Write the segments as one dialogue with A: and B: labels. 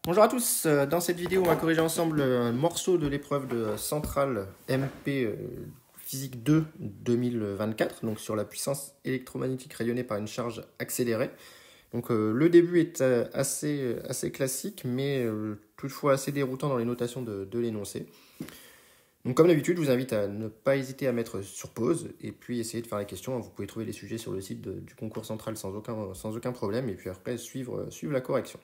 A: Bonjour à tous, dans cette vidéo on va corriger ensemble un morceau de l'épreuve de Centrale MP Physique 2 2024, donc sur la puissance électromagnétique rayonnée par une charge accélérée. Donc le début est assez classique, mais toutefois assez déroutant dans les notations de l'énoncé. Donc comme d'habitude, je vous invite à ne pas hésiter à mettre sur pause et puis essayer de faire la question. Vous pouvez trouver les sujets sur le site du concours central sans aucun problème, et puis après suivre la correction.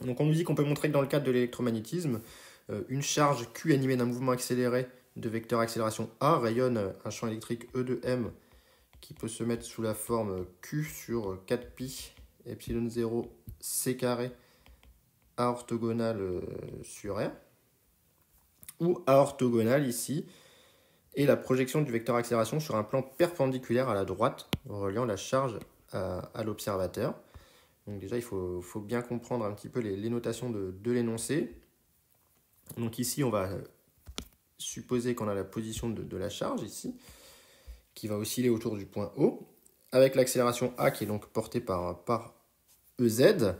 A: Donc on nous dit qu'on peut montrer que dans le cadre de l'électromagnétisme, une charge Q animée d'un mouvement accéléré de vecteur accélération A rayonne un champ électrique E de M qui peut se mettre sous la forme Q sur 4pi epsilon 0 C carré A orthogonal sur R, où A orthogonal ici est la projection du vecteur accélération sur un plan perpendiculaire à la droite, reliant la charge à l'observateur. Donc déjà, il faut bien comprendre un petit peu les notations de l'énoncé. Donc ici, on va supposer qu'on a la position de la charge ici, qui va osciller autour du point O, avec l'accélération A qui est donc portée par EZ.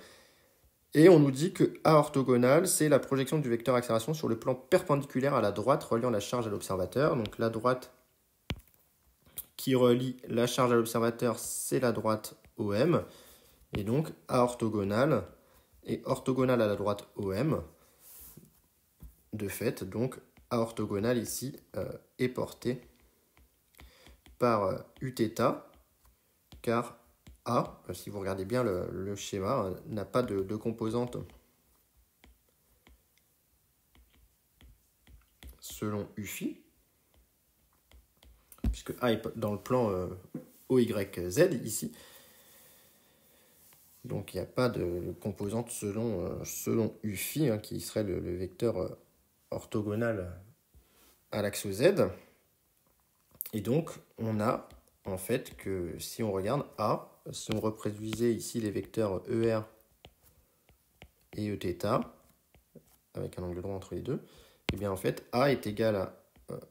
A: Et on nous dit que A orthogonal, c'est la projection du vecteur accélération sur le plan perpendiculaire à la droite reliant la charge à l'observateur. Donc la droite qui relie la charge à l'observateur, c'est la droite OM. Et donc A orthogonal est orthogonal à la droite OM. De fait, donc A orthogonal ici est porté par Uθ, car A, si vous regardez bien le schéma, n'a pas de composante selon Uφ, puisque A est dans le plan OYZ ici. Donc il n'y a pas de composante selon Uφ, qui serait le vecteur orthogonal à l'axe Z. Et donc on a en fait que si on regarde A, si on reproduisait ici les vecteurs ER et Eθ, avec un angle droit entre les deux, et bien en fait A est égal à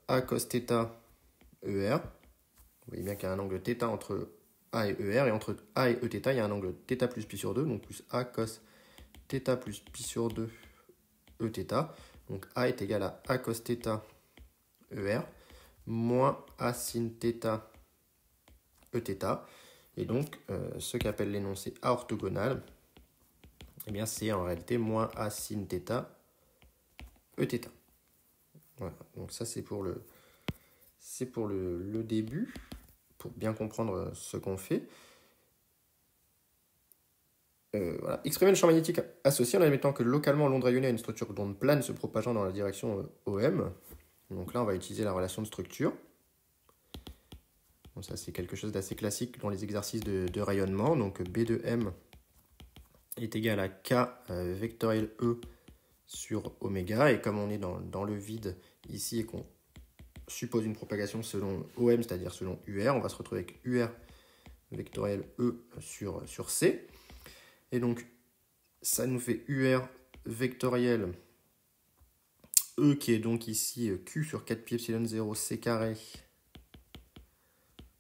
A: A cos θ ER. Vous voyez bien qu'il y a un angle θ entre A et ER, et entre A et Eθ, il y a un angle θ plus pi sur 2, donc plus A cos θ plus pi sur 2 Eθ. Donc A est égal à A cos θ ER moins A sin θ Eθ. Et donc, ce qu'appelle l'énoncé A orthogonal, eh bien, c'est en réalité moins A sin θ Eθ. Voilà, donc ça c'est pour le début, pour bien comprendre ce qu'on fait. Voilà. Exprimer le champ magnétique associé en admettant que localement l'onde rayonnée a une structure d'onde plane se propageant dans la direction OM. Donc là, on va utiliser la relation de structure. Donc ça, c'est quelque chose d'assez classique dans les exercices de rayonnement. Donc B de M est égal à K vectoriel E sur oméga. Et comme on est dans le vide ici et qu'on suppose une propagation selon OM, c'est-à-dire selon UR, on va se retrouver avec UR vectoriel E sur C. Et donc, ça nous fait UR vectoriel E qui est donc ici Q sur 4pi epsilon 0 C carré.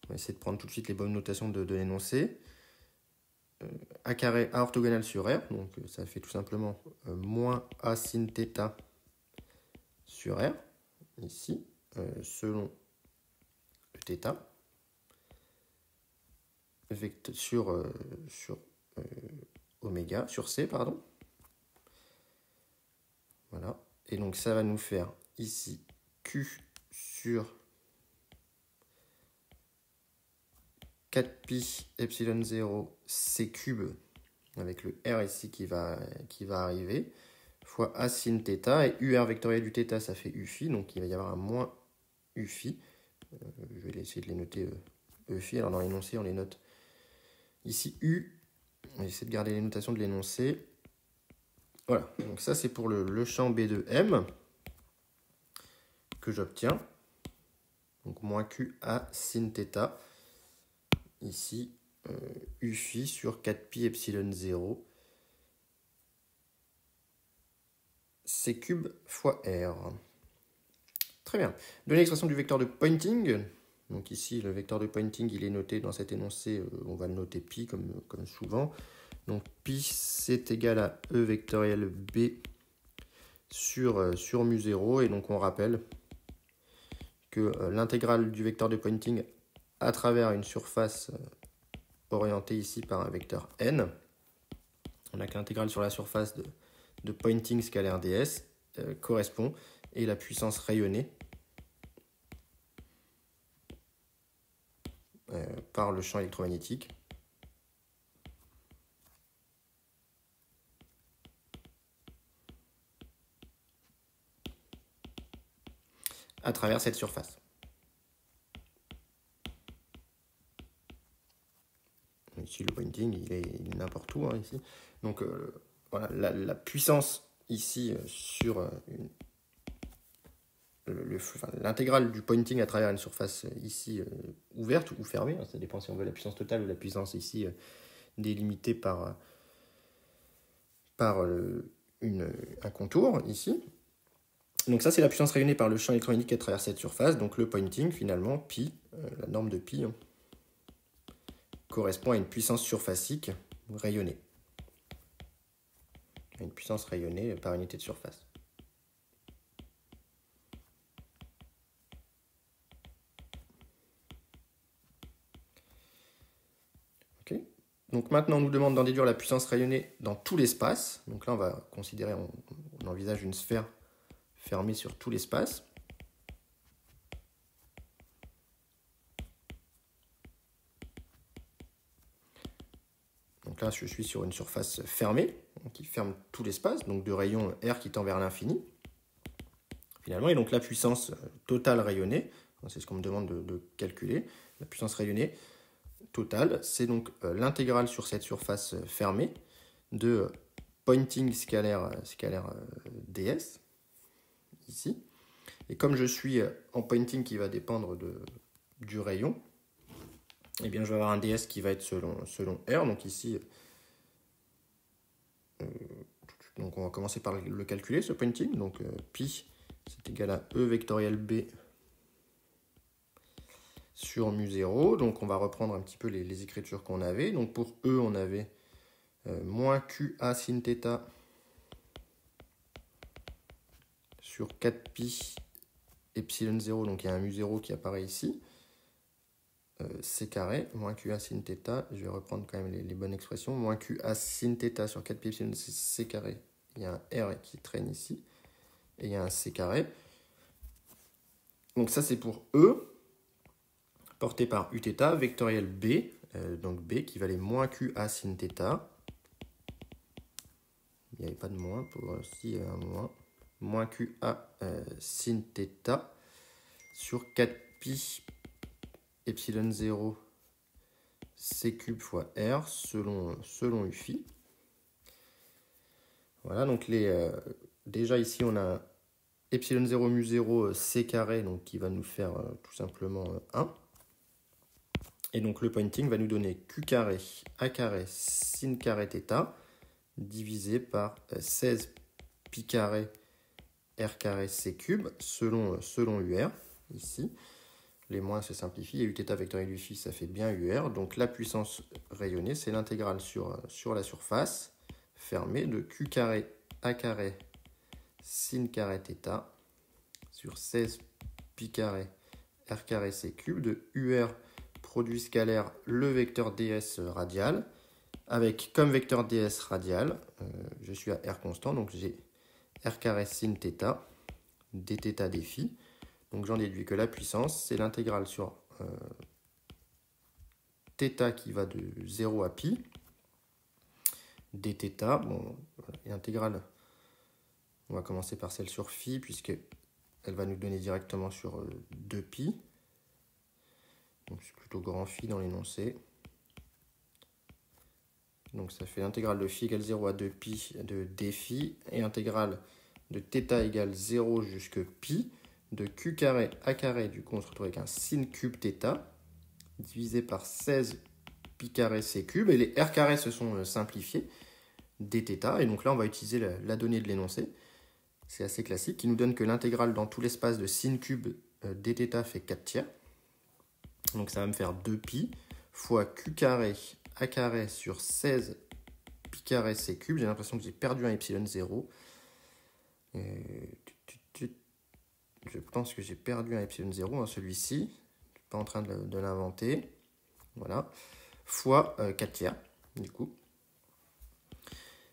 A: On va essayer de prendre tout de suite les bonnes notations de l'énoncé. A carré A orthogonal sur R, donc ça fait tout simplement moins A sin θ sur R, ici, selon θ, sur oméga, sur C, pardon. Voilà, et donc ça va nous faire ici Q sur 4pi epsilon 0 C cube, avec le R ici qui va arriver, fois A sin θ, et UR vectoriel du θ, ça fait Uφ, donc il va y avoir un moins Uφ. Je vais essayer de les noter Eφ, alors dans l'énoncé, on les note ici U. On va essayer de garder les notations de l'énoncé. Voilà, donc ça c'est pour le champ B de M que j'obtiens. Donc moins Q A sin θ. Ici, Uφ sur 4pi epsilon 0 C cube fois R. Très bien. Donner l'expression du vecteur de Poynting. Donc ici, le vecteur de Poynting, il est noté dans cet énoncé, on va le noter pi comme souvent. Donc pi c'est égal à E vectoriel B sur mu0. Et donc on rappelle que l'intégrale du vecteur de pointing à travers une surface orientée ici par un vecteur n, on a que l'intégrale sur la surface de pointing scalaire ds correspond, et la puissance rayonnée par le champ électromagnétique à travers cette surface. Ici, le pointing, il est n'importe où, hein, ici. Donc, voilà, la puissance ici sur l'intégrale du pointing à travers une surface ici ouverte ou fermée, hein, ça dépend si on veut la puissance totale ou la puissance ici délimitée par un contour ici. Donc ça, c'est la puissance rayonnée par le champ électromagnétique à travers cette surface. Donc le pointing, finalement, pi, la norme de pi, hein, correspond à une puissance surfacique rayonnée. Une puissance rayonnée par unité de surface. Okay. Donc maintenant, on nous demande d'en déduire la puissance rayonnée dans tout l'espace. Donc là, on va considérer, on envisage une sphère fermée sur tout l'espace. Donc là, je suis sur une surface fermée, qui ferme tout l'espace, donc de rayon R qui tend vers l'infini, finalement. Et donc la puissance totale rayonnée, c'est ce qu'on me demande de calculer, la puissance rayonnée totale, c'est donc l'intégrale sur cette surface fermée de pointing scalaire ds, ici. Et comme je suis en pointing qui va dépendre du rayon, eh bien, je vais avoir un ds qui va être selon R. Donc ici, donc on va commencer par le calculer, ce pointing. Donc pi, c'est égal à E vectoriel B sur mu0. Donc on va reprendre un petit peu les écritures qu'on avait. Donc pour E, on avait moins QA sin θ sur 4pi epsilon 0. Donc il y a un mu0 qui apparaît ici. C carré, moins QA sin θ, je vais reprendre quand même les bonnes expressions, moins QA sin θ sur 4pi epsilon C carré, il y a un R qui traîne ici, et il y a un C carré. Donc ça c'est pour E, porté par Uθ, vectoriel B, donc B qui valait moins QA sin θ, il n'y avait pas de moins, pour si un moins QA sin θ sur 4pi epsilon 0 c cube fois R selon UFI. Voilà, donc déjà ici on a epsilon 0 mu 0 c carré, donc qui va nous faire tout simplement 1. Et donc le pointing va nous donner q carré a carré sin carré θ divisé par 16 pi carré r carré c cube selon UR ici. Les moins se simplifient, et Uθ vectoriel du phi, ça fait bien UR. Donc la puissance rayonnée, c'est l'intégrale sur la surface fermée de Q carré A carré sin carré θ sur 16 pi carré R carré C cube de UR produit scalaire le vecteur ds radial, avec comme vecteur ds radial, je suis à R constant, donc j'ai R carré sin θ, dθ d phi. Donc j'en déduis que la puissance, c'est l'intégrale sur θ qui va de 0 à pi, dθ, bon, l'intégrale, on va commencer par celle sur phi, puisqu'elle va nous donner directement sur 2pi, donc c'est plutôt grand phi dans l'énoncé. Donc ça fait l'intégrale de phi égale 0 à 2pi de d phi, et intégrale de θ égale 0 jusque pi, de q carré a carré, du coup on se retrouve avec un sin cube θ, divisé par 16 pi carré c cube, et les r carrés se sont simplifiés, dθ, et donc là on va utiliser la donnée de l'énoncé, c'est assez classique, qui nous donne que l'intégrale dans tout l'espace de sin cube dθ fait 4 tiers, donc ça va me faire 2pi fois q carré a carré sur 16 pi carré c cube. J'ai l'impression que j'ai perdu un epsilon 0. Je pense que j'ai perdu un epsilon 0, hein, celui-ci. Je ne suis pas en train de l'inventer. Voilà. Fois 4 tiers, du coup.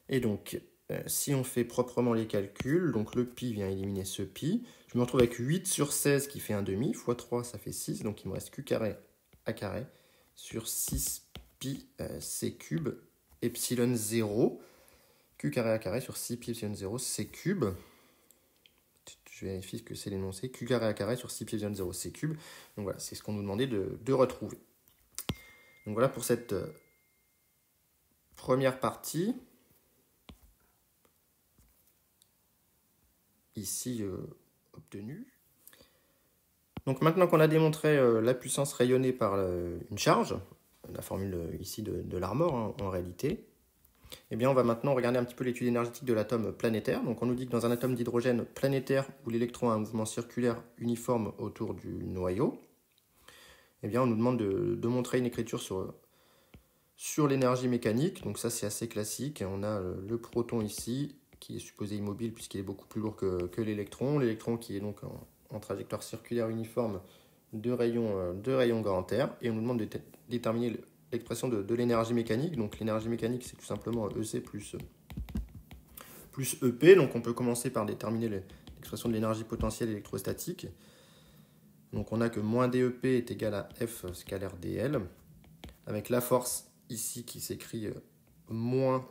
A: Et donc, si on fait proprement les calculs, donc le pi vient éliminer ce pi. Je me retrouve avec 8 sur 16 qui fait 1,5. Fois 3, ça fait 6. Donc, il me reste q carré a carré sur 6 pi c cube epsilon 0. Q carré a carré sur 6 pi epsilon 0 c cube. Je vérifie que c'est l'énoncé. Q carré a carré sur 6 pi epsilon 0 c cube. Donc voilà, c'est ce qu'on nous demandait de retrouver. Donc voilà pour cette première partie. Ici obtenue. Donc maintenant qu'on a démontré la puissance rayonnée par une charge, la formule ici de Larmor hein, en réalité, eh bien on va maintenant regarder un petit peu l'étude énergétique de l'atome planétaire. Donc on nous dit que dans un atome d'hydrogène planétaire où l'électron a un mouvement circulaire uniforme autour du noyau, eh bien on nous demande de montrer une écriture sur l'énergie mécanique. Donc ça c'est assez classique. On a le proton ici, qui est supposé immobile puisqu'il est beaucoup plus lourd que l'électron. L'électron qui est donc en trajectoire circulaire uniforme de rayon grand R. Et on nous demande de déterminer l'expression de l'énergie mécanique. Donc l'énergie mécanique, c'est tout simplement EC plus EP. Donc on peut commencer par déterminer l'expression de l'énergie potentielle électrostatique. Donc on a que moins DEP est égal à F scalaire DL, avec la force ici qui s'écrit moins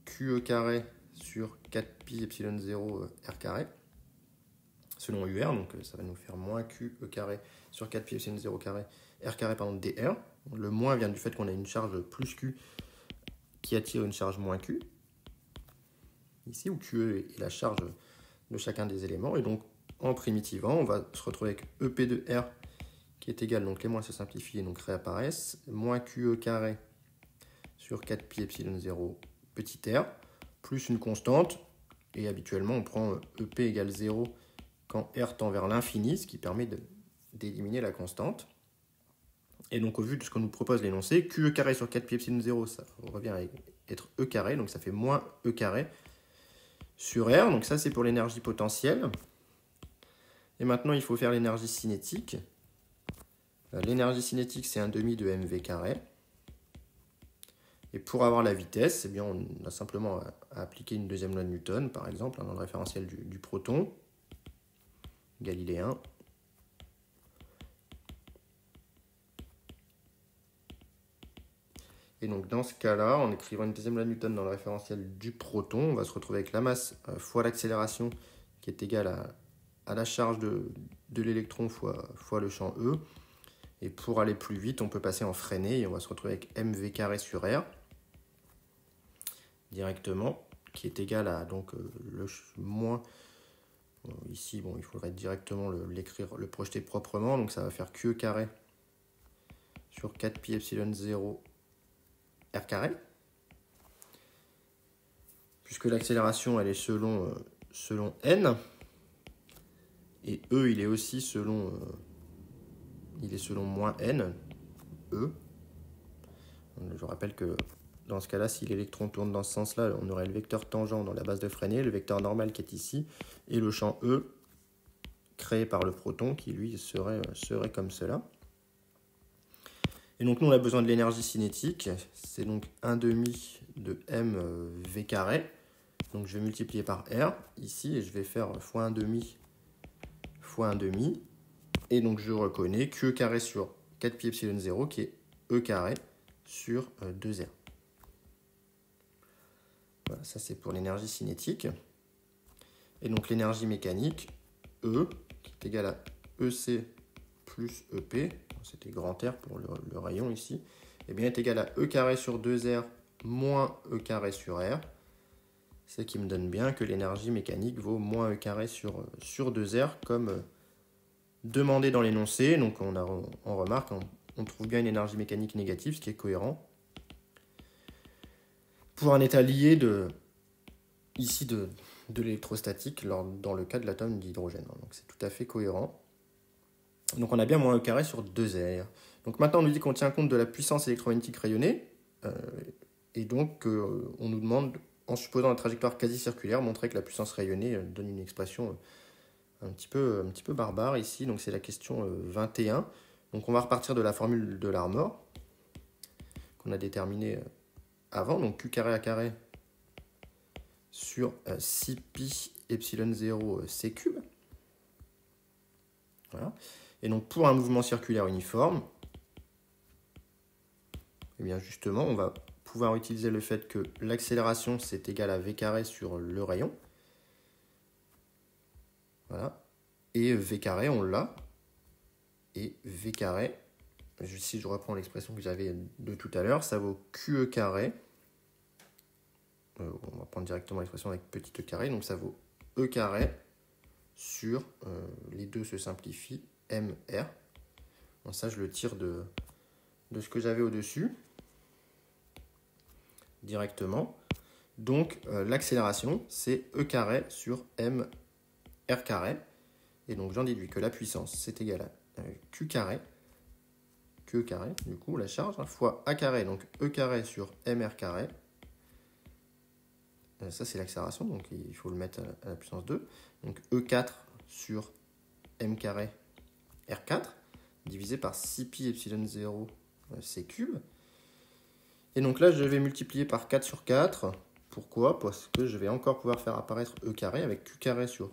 A: QE carré sur 4 pi epsilon 0 R carré, selon UR, donc ça va nous faire moins QE carré sur 4 pi epsilon 0 carré R carré par DR. Le moins vient du fait qu'on a une charge plus Q qui attire une charge moins Q, ici, où QE est la charge de chacun des éléments. Et donc, en primitivant, on va se retrouver avec EP de R qui est égal, donc les moins se simplifient et donc réapparaissent, moins QE carré sur 4 pi epsilon 0 petit r, plus une constante, et habituellement on prend EP égale 0 quand R tend vers l'infini, ce qui permet d'éliminer la constante. Et donc au vu de ce qu'on nous propose l'énoncé, QE carré sur 4 pi epsilon 0, ça revient à être E carré, donc ça fait moins E carré sur R, donc ça c'est pour l'énergie potentielle. Et maintenant il faut faire l'énergie cinétique. L'énergie cinétique c'est 1/2 de mv carré. Et pour avoir la vitesse, eh bien, on a simplement à appliquer une deuxième loi de Newton, par exemple, dans le référentiel du proton, galiléen. Et donc dans ce cas-là, en écrivant une deuxième loi de Newton dans le référentiel du proton, on va se retrouver avec la masse fois l'accélération qui est égale à la charge de l'électron fois le champ E. Et pour aller plus vite, on peut passer en freiné et on va se retrouver avec mv carré sur R directement, qui est égal à donc le moins. Ici, bon, il faudrait directement le projeter proprement, donc ça va faire QE carré sur 4 pi epsilon 0 R carré. Puisque l'accélération, elle est selon n, et E, il est aussi selon moins n, E. Je rappelle que dans ce cas-là, si l'électron tourne dans ce sens-là, on aurait le vecteur tangent dans la base de Freinet, le vecteur normal qui est ici, et le champ E créé par le proton qui, lui, serait comme cela. Et donc, nous, on a besoin de l'énergie cinétique. C'est donc 1/2 de mv carré. Donc, je vais multiplier par R ici, et je vais faire fois 1/2 fois 1/2. Et donc, je reconnais QE carré sur 4 pi epsilon 0 qui est E carré sur 2R. Voilà, ça c'est pour l'énergie cinétique. Et donc l'énergie mécanique, E, qui est égale à EC plus EP, c'était grand R pour le rayon ici, et bien est égal à E carré sur 2R moins E carré sur R, ce qui me donne bien que l'énergie mécanique vaut moins E carré sur 2R comme demandé dans l'énoncé. Donc on remarque, on trouve bien une énergie mécanique négative, ce qui est cohérent. Pour un état lié de l'électrostatique dans le cas de l'atome d'hydrogène. Donc c'est tout à fait cohérent. Donc on a bien moins E carré sur 2R. Donc maintenant on nous dit qu'on tient compte de la puissance électromagnétique rayonnée Et donc, on nous demande, en supposant la trajectoire quasi-circulaire, montrer que la puissance rayonnée donne une expression un petit peu barbare ici. Donc, c'est la question 21. Donc, on va repartir de la formule de Larmor qu'on a déterminée avant. Donc, Q carré A carré sur 6pi epsilon 0 c cube. Voilà. Et donc, pour un mouvement circulaire uniforme, et bien justement, on va pouvoir utiliser le fait que l'accélération, c'est égal à v carré sur le rayon. Voilà. Et v carré, on l'a. Et v carré, si je reprends l'expression que j'avais de tout à l'heure, ça vaut QE carré. On va prendre directement l'expression avec petit e carré. Donc ça vaut E carré sur, les deux se simplifient, MR. Bon, ça, je le tire de ce que j'avais au-dessus. Directement. Donc, l'accélération, c'est E carré sur M R carré. Et donc, j'en déduis que la puissance, c'est égal à Q carré, Q carré, du coup, la charge, fois A carré, donc E carré sur MR carré. Ça, c'est l'accélération, donc il faut le mettre à la puissance 2. Donc, E4 sur M carré R4, divisé par 6pi epsilon 0 c cube. Et donc là, je vais multiplier par 4 sur 4. Pourquoi? Parce que je vais encore pouvoir faire apparaître E carré avec Q carré sur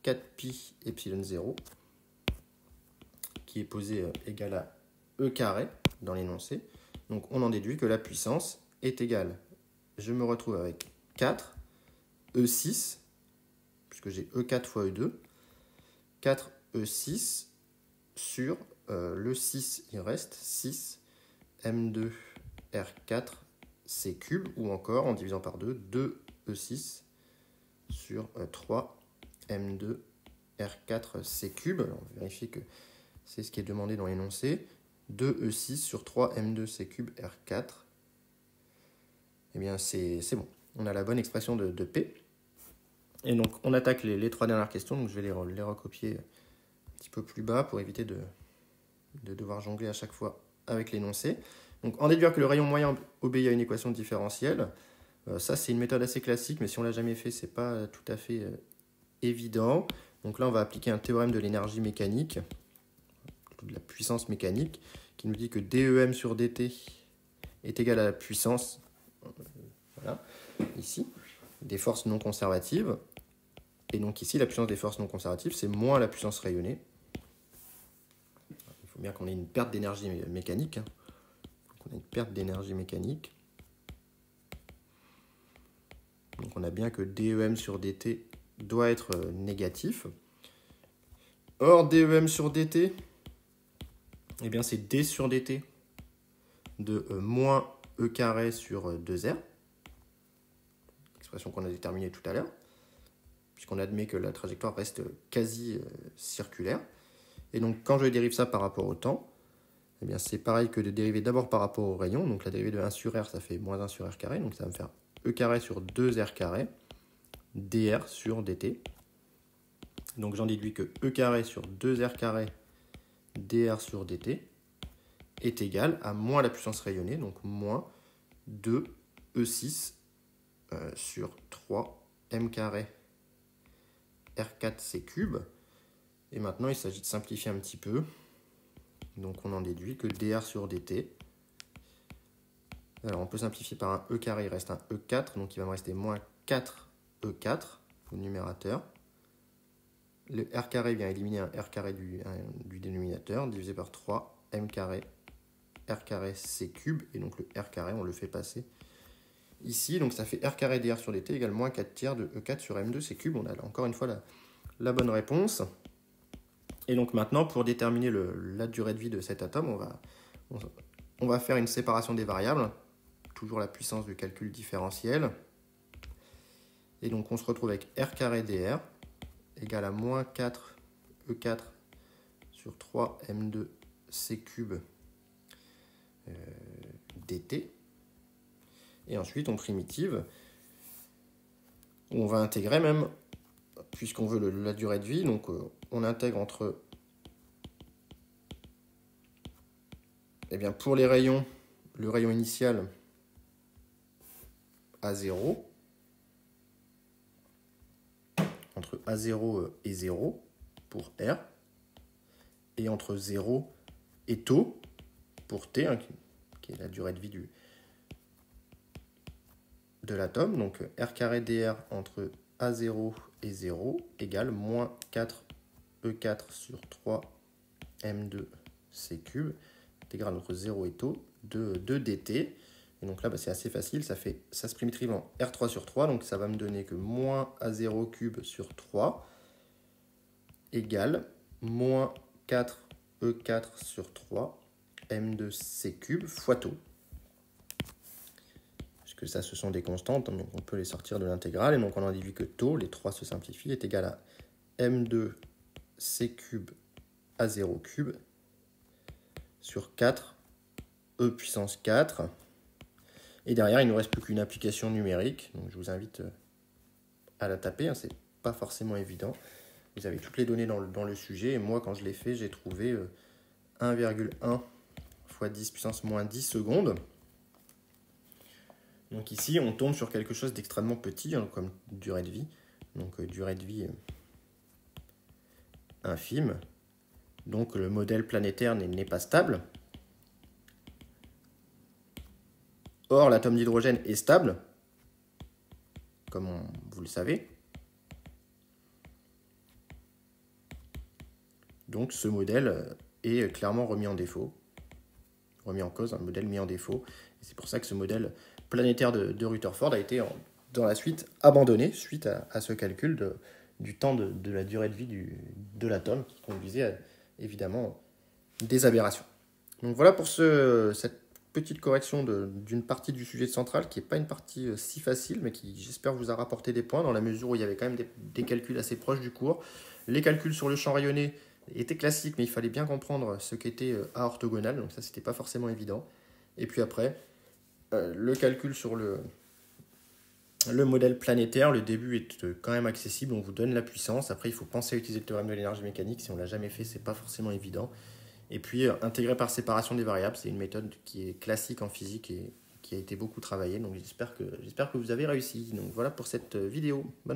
A: 4pi epsilon 0, qui est posé égal à E carré dans l'énoncé. Donc on en déduit que la puissance est égale, je me retrouve avec 4 E6, puisque j'ai E4 fois E2, 4 E6 sur le 6, il reste 6 M2 R4 C cube, ou encore en divisant par 2, 2 E6 sur 3 M2 R4 C cube. Alors, on vérifie que c'est ce qui est demandé dans l'énoncé. 2 E6 sur 3 M2 C cube R4. Eh bien, c'est bon. On a la bonne expression de P. Et donc, on attaque les trois dernières questions. Donc, je vais les recopier un petit peu plus bas pour éviter de devoir jongler à chaque fois avec l'énoncé. Donc, en déduire que le rayon moyen obéit à une équation différentielle. Ça, c'est une méthode assez classique, mais si on ne l'a jamais fait, ce n'est pas tout à fait évident. Donc là, on va appliquer un théorème de l'énergie mécanique, de la puissance mécanique, qui nous dit que DEM sur DT est égal à la puissance, voilà, ici, des forces non conservatives. Et donc ici, la puissance des forces non conservatives, c'est moins la puissance rayonnée. Il faut bien qu'on ait une perte d'énergie mécanique. Donc on a une perte d'énergie mécanique. Donc on a bien que DEM sur DT doit être négatif. Or, DEM sur DT, eh bien c'est D sur DT de moins E carré sur 2R. Expression qu'on a déterminée tout à l'heure, puisqu'on admet que la trajectoire reste quasi circulaire. Et donc quand je dérive ça par rapport au temps, eh bien c'est pareil que de dériver d'abord par rapport au rayon. Donc la dérivée de 1 sur R, ça fait moins 1 sur R carré, donc ça va me faire E carré sur 2R carré, dr sur dt. Donc j'en déduis que E carré sur 2R carré, dr sur dt, est égal à moins la puissance rayonnée, donc moins 2 E6 sur 3 M carré R4 C cube. Et maintenant, il s'agit de simplifier un petit peu. Donc on en déduit que dr sur dt. Alors on peut simplifier par un E carré, il reste un E4, donc il va me rester moins 4 E4 au numérateur. Le R carré vient éliminer un R carré du dénominateur, divisé par 3 M carré R carré C cube, et donc le R carré, on le fait passer ici, donc ça fait R carré dr sur dt égale moins 4 tiers de E4 sur M2 C cube. On a encore une fois la bonne réponse. Et donc maintenant, pour déterminer la durée de vie de cet atome, on va faire une séparation des variables, toujours la puissance du calcul différentiel. Et donc on se retrouve avec R carré dr égale à moins 4 E4 sur 3 M2 C cube dt. Et ensuite, on primitive. On va intégrer même, puisqu'on veut la durée de vie, donc on intègre entre, eh bien pour les rayons, le rayon initial, A0, entre A0 et 0 pour R, et entre 0 et tau pour T, hein, qui est la durée de vie de l'atome. Donc R carré dr entre A0 et 0 égale moins 4 E4 sur 3 M2C cube, intégrale entre 0 et tau de dt. Et donc là, c'est assez facile, ça se primitive en R3 sur 3, donc ça va me donner que moins A0 cube sur 3 égale moins 4 E4 sur 3 M2C cube fois tau. Puisque ça, ce sont des constantes, donc on peut les sortir de l'intégrale. Et donc on en déduit que tau, les 3 se simplifient, est égal à M2C cube A0 cube sur 4 E puissance 4. Et derrière, il ne nous reste plus qu'une application numérique. Donc je vous invite à la taper, hein, c'est pas forcément évident. Vous avez toutes les données dans le sujet. Et moi, quand je l'ai fait, j'ai trouvé 1,1 fois 10 puissance moins 10 secondes. Donc ici, on tombe sur quelque chose d'extrêmement petit, hein, comme durée de vie. Donc durée de vie infime. Donc le modèle planétaire n'est pas stable. Or, l'atome d'hydrogène est stable, comme vous le savez. Donc ce modèle est clairement remis en défaut, remis en cause, un modèle mis en défaut. C'est pour ça que ce modèle planétaire de Rutherford a été dans la suite abandonné suite à ce calcul du temps de la durée de vie de l'atome qui conduisait à, évidemment, des aberrations. Donc voilà pour cette petite correction d'une partie du sujet de centrale qui n'est pas une partie si facile, mais qui, j'espère, vous a rapporté des points dans la mesure où il y avait quand même des calculs assez proches du cours. Les calculs sur le champ rayonné étaient classiques, mais il fallait bien comprendre ce qu'était A orthogonal, donc ça, c'était pas forcément évident. Et puis après, le calcul sur le modèle planétaire, le début est quand même accessible, on vous donne la puissance. Après, il faut penser à utiliser le théorème de l'énergie mécanique. Si on ne l'a jamais fait, c'est pas forcément évident. Et puis, intégrer par séparation des variables, c'est une méthode qui est classique en physique et qui a été beaucoup travaillée. Donc, j'espère que vous avez réussi. Donc, voilà pour cette vidéo. Bonne journée.